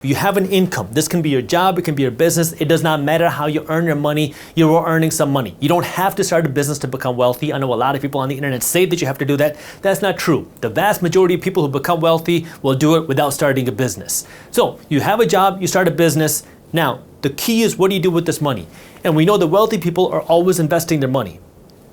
You have an income. This can be your job, it can be your business. It does not matter how you earn your money, you are earning some money. You don't have to start a business to become wealthy. I know a lot of people on the internet say that you have to do that. That's not true. The vast majority of people who become wealthy will do it without starting a business. So you have a job, you start a business. Now, the key is, what do you do with this money? And we know the wealthy people are always investing their money.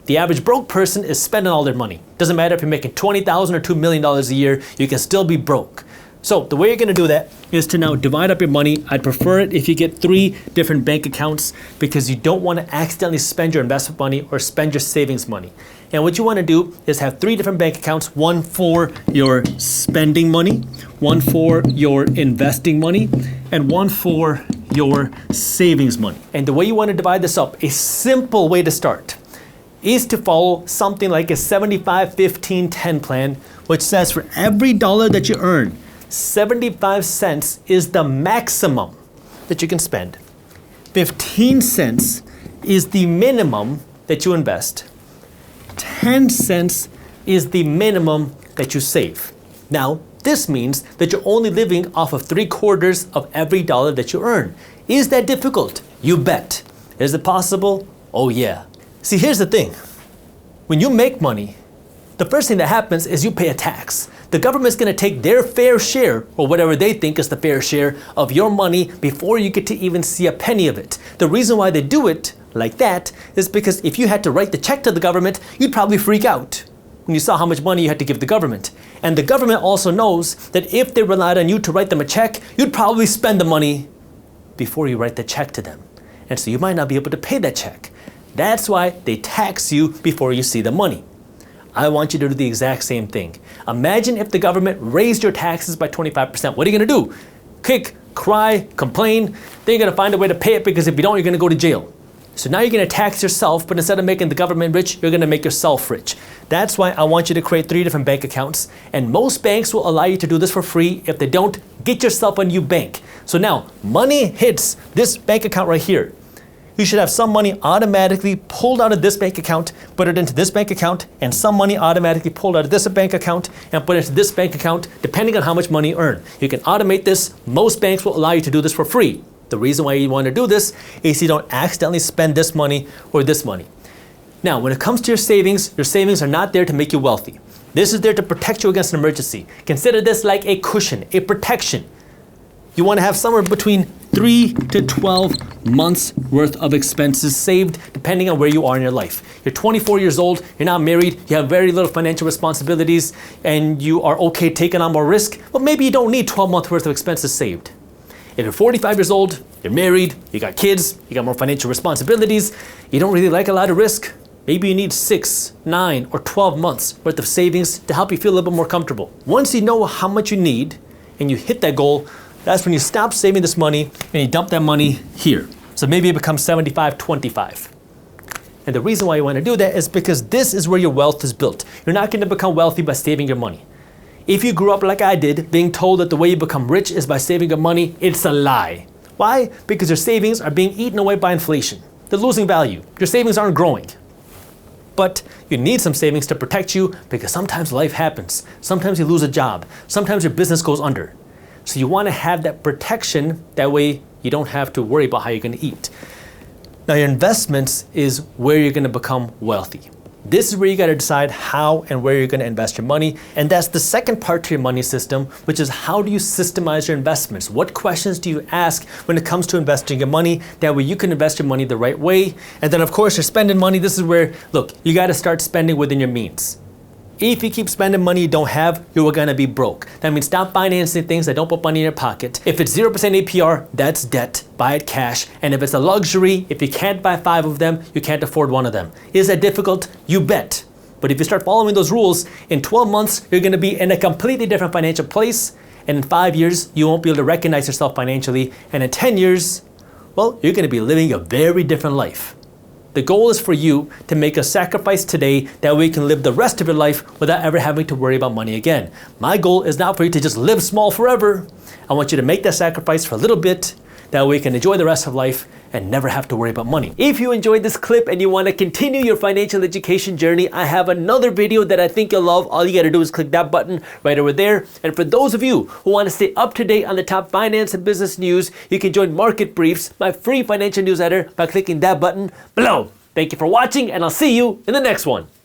The average broke person is spending all their money. Doesn't matter if you're making $20,000 or $2 million a year, you can still be broke. So the way you're going to do that is to now divide up your money. I'd prefer it if you get 3 different bank accounts, because you don't want to accidentally spend your investment money or spend your savings money. And what you want to do is have 3 different bank accounts, one for your spending money, one for your investing money, and one for your savings money. And the way you want to divide this up, a simple way to start is to follow something like a 75-15-10 plan, which says for every dollar that you earn, 75 cents is the maximum that you can spend. 15 cents is the minimum that you invest. 10 cents is the minimum that you save. Now, this means that you're only living off of 3/4 of every dollar that you earn. Is that difficult? You bet. Is it possible? Oh yeah. See, here's the thing. When you make money, the first thing that happens is you pay a tax. The government's going to take their fair share, or whatever they think is the fair share, of your money before you get to even see a penny of it. The reason why they do it like that is because if you had to write the check to the government, you'd probably freak out when you saw how much money you had to give the government. And the government also knows that if they relied on you to write them a check, you'd probably spend the money before you write the check to them. And so you might not be able to pay that check. That's why they tax you before you see the money. I want you to do the exact same thing. Imagine if the government raised your taxes by 25%. What are you going to do? Kick, cry, complain? Then you're going to find a way to pay it, because if you don't, you're going to go to jail. So now you're going to tax yourself, but instead of making the government rich, you're going to make yourself rich. That's why I want you to create 3 different bank accounts. And most banks will allow you to do this for free. If they don't, get yourself a new bank. So now money hits this bank account right here. You should have some money automatically pulled out of this bank account, put it into this bank account, and some money automatically pulled out of this bank account and put it into this bank account, depending on how much money you earn. You can automate this. Most banks will allow you to do this for free. The reason why you want to do this is you don't accidentally spend this money or this money. Now, when it comes to your savings are not there to make you wealthy. This is there to protect you against an emergency. Consider this like a cushion, a protection. You want to have somewhere between 3 to 12 months worth of expenses saved, depending on where you are in your life. You're 24 years old, you're not married, you have very little financial responsibilities, and you are okay taking on more risk. Well, maybe you don't need 12 months worth of expenses saved. If you're 45 years old, you're married, you got kids, you got more financial responsibilities, you don't really like a lot of risk, maybe you need 6, 9, or 12 months worth of savings to help you feel a little bit more comfortable. Once you know how much you need and you hit that goal, that's when you stop saving this money and you dump that money here. So maybe it becomes 75-25. And the reason why you want to do that is because this is where your wealth is built. You're not going to become wealthy by saving your money. If you grew up like I did, being told that the way you become rich is by saving your money, it's a lie. Why? Because your savings are being eaten away by inflation. They're losing value. Your savings aren't growing. But you need some savings to protect you, because sometimes life happens. Sometimes you lose a job. Sometimes your business goes under. So you want to have that protection. That way you don't have to worry about how you're going to eat. Now, your investments is where you're going to become wealthy. This is where you got to decide how and where you're going to invest your money. And that's the second part to your money system, which is how do you systemize your investments? What questions do you ask when it comes to investing your money? That way you can invest your money the right way. And then, of course, you're spending money. This is where, look, you got to start spending within your means. If you keep spending money you don't have, you're gonna be broke. That means stop financing things that don't put money in your pocket. If it's 0% APR, that's debt. Buy it cash. And if it's a luxury, if you can't buy 5 of them, you can't afford 1 of them. Is that difficult? You bet. But if you start following those rules, in 12 months, you're gonna be in a completely different financial place. And in 5 years, you won't be able to recognize yourself financially. And in 10 years, well, you're gonna be living a very different life. The goal is for you to make a sacrifice today, that way you can live the rest of your life without ever having to worry about money again. My goal is not for you to just live small forever. I want you to make that sacrifice for a little bit, that way you can enjoy the rest of life and never have to worry about money. If you enjoyed this clip and you want to continue your financial education journey, I have another video that I think you'll love. All you got to do is click that button right over there. And for those of you who want to stay up to date on the top finance and business news, you can join Market Briefs, my free financial newsletter, by clicking that button below. Thank you for watching, and I'll see you in the next one.